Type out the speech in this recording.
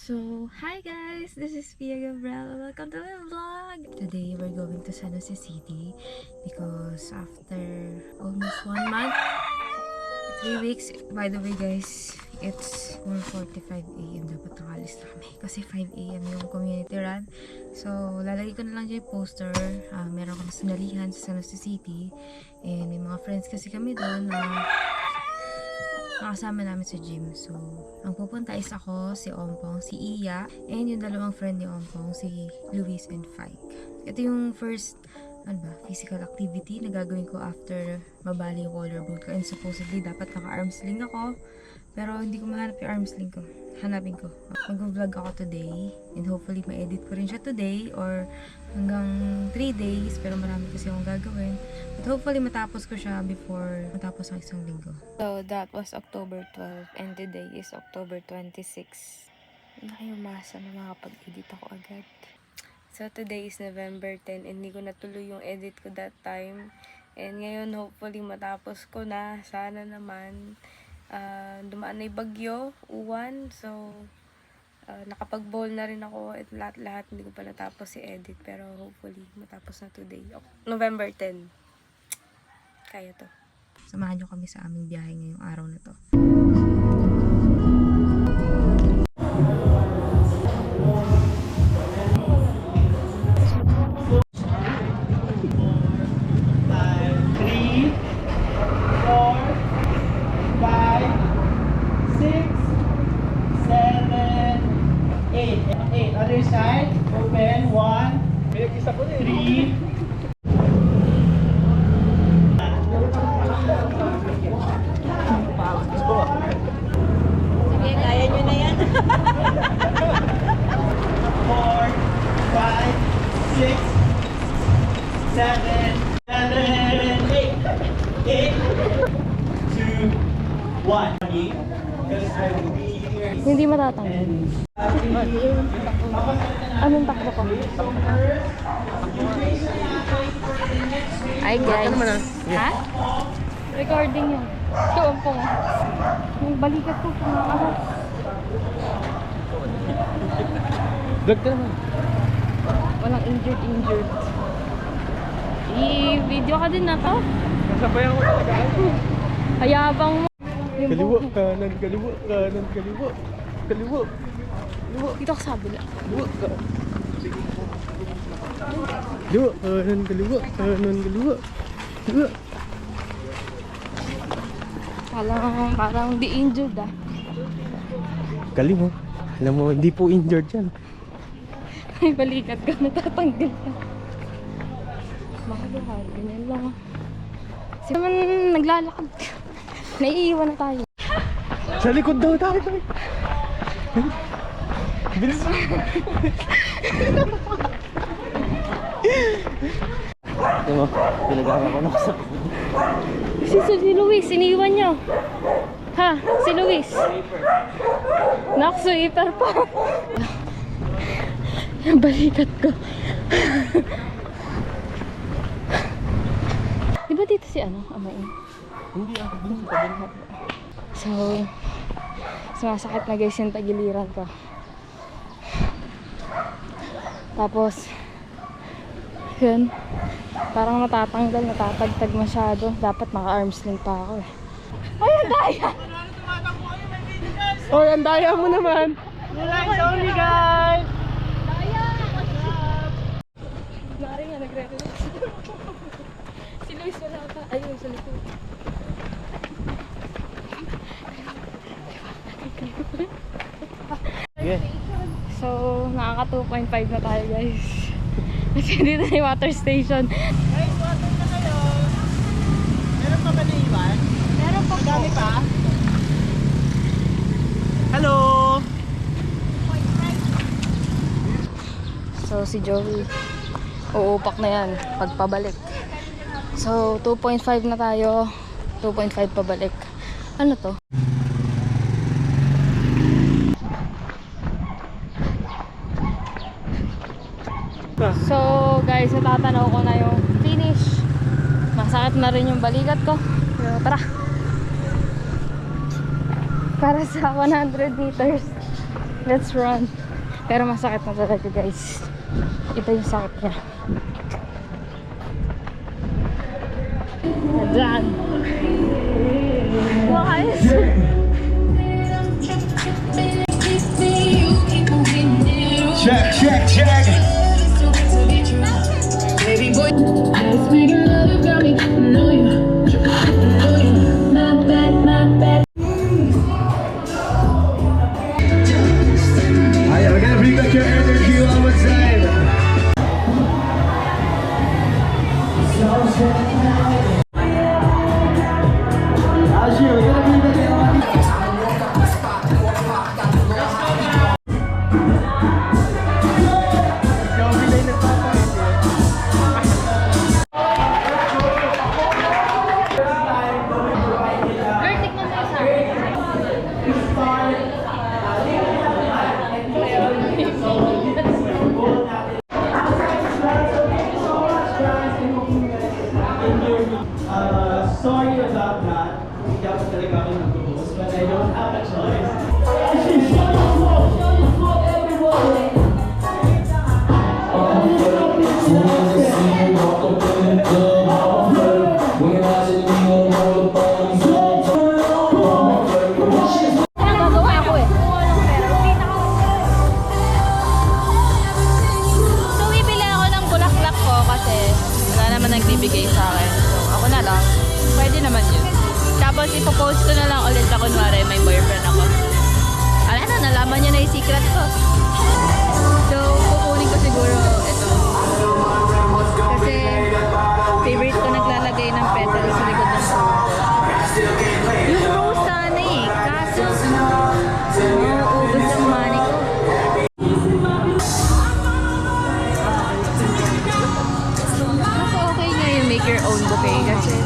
So, hi guys! This is Pia Gabriela. Welcome to my vlog! Today, we're going to San Jose City because after almost 1 month, 3 weeks, by the way guys, it's 4:45 AM. Dapat nakalis na kami kasi 5 AM yung community run. So, lalagay ko na lang dyan yung poster. Meron kami sinalihan sa San Jose City and may mga friends kasi kami doon na nakasama namin sa gym. So, ang pupunta is ako, si Ompong, si Iya, and yung dalawang friend ni Ompong, si Luis and Fike. Ito yung first, physical activity na gagawin ko after mabali yung collarbone ko. And supposedly, dapat naka-arm sling ako. Pero hindi ko mahanap yung arm sling ko. Hanapin ko. Mag-vlog ako today. And hopefully, ma-edit ko rin siya today or hanggang 3 days. Pero marami kasi akong gagawin. But hopefully, matapos ko siya before matapos ang isang linggo. So, that was October 12. And today is October 26. Hindi kayo umasa na makapag-edit ako agad. So, today is November 10. And hindi ko natuloy yung edit ko that time. And ngayon, hopefully, matapos ko na. Sana naman. Dumaan na yung bagyo, uwan. So, nakapag-bowl na rin ako at lahat hindi ko pa natapos si edit. Pero hopefully, matapos na today. November 10. Kaya to. Samahan nyo kami sa aming biyahe ngayong araw na to. Other side, open, 1, 3. Sige, kaya nyo na yan. 4, 5, 6, 7, 8, 2, 1. Hindi matatanggal. Anong takbo ko? Hi guys. Ha? Recording yun. Doon po. Yung balikat ko. Vlog ka naman. Walang injured. I-video ka din na to. Nasabayan ko talaga. Hayabang mo. Kaliwa, kanan, kaliwa, kanan, kaliwa. Kaliwa. Dito ka sa kabila. Kaliwa, kanan, kaliwa, kanan, kaliwa. Kaliwa. Parang di injured ah. Galing mo. Alam mo, hindi po injured yan. May balikat ka, natatanggal ka. Mahal, ganyan lang ah. Sino man naglalakad? Naiiwan na tayo. Sa likod daw tayo. Bilis mo. Ito mo, pinagawa ko na sa... Si Luis, iniiwan nyo. Ha? Si Luis. Naksuiper pa. Yung balikat ko. Di ba dito si Amain? Hindi ako din sa kabila. So, sumasakit na guys yung tagiliran ko. Tapos, yun, parang natatagtag masyado. Dapat naka-arm sling pa ako eh. Ay, ang daya! Oy, ang daya mo naman! Sorry guys! Daya! Nari nga, nagre-relax. Si Luis wala pa. Ayun, sa likod. Sige. So, nakaka 2.5 na tayo guys. Kasi dito na yung water station. Guys, water na kayo! Meron pa ba naiwan? Meron pa po. Madami pa? Hello! So, si Joey, uupak na yan pagpabalik. So, 2.5 na tayo. 2.5 pabalik. Ano to? So, guys, natatanaw ko na yung finish. Masakit na rin yung balikat ko. Pero, tara! Para sa 100 meters. Let's run. Pero masakit na talaga guys. Ito yung sakit niya. Diyan. Guys. Check, check, check. Baby boy, let's make a love, got me. Know you, not bad, not bad. Alright, we're gonna bring back your energy one more time. Ashir, we're gonna bring back your energy. Sorry about that. Hindi ako talaga ako nag-host, but I don't have a choice. Nagagawa ako eh. So, bibili ako ng bulaklak ko kasi wala naman nagbibigay sa akin. So, ako na lang. Pwede naman yun. Tapos, ipopost ko na lang ulit na kunwari may boyfriend ako. Ala na, nalaman niya na yung secret ko. So, kukunin ko siguro ito. Kasi, favorite ko naglalagay ng petals sa likod ng phone ko. Yung rose sana eh. Kaso, mauubos ang money ko. Mas okay nga yung make your own bouquet kasi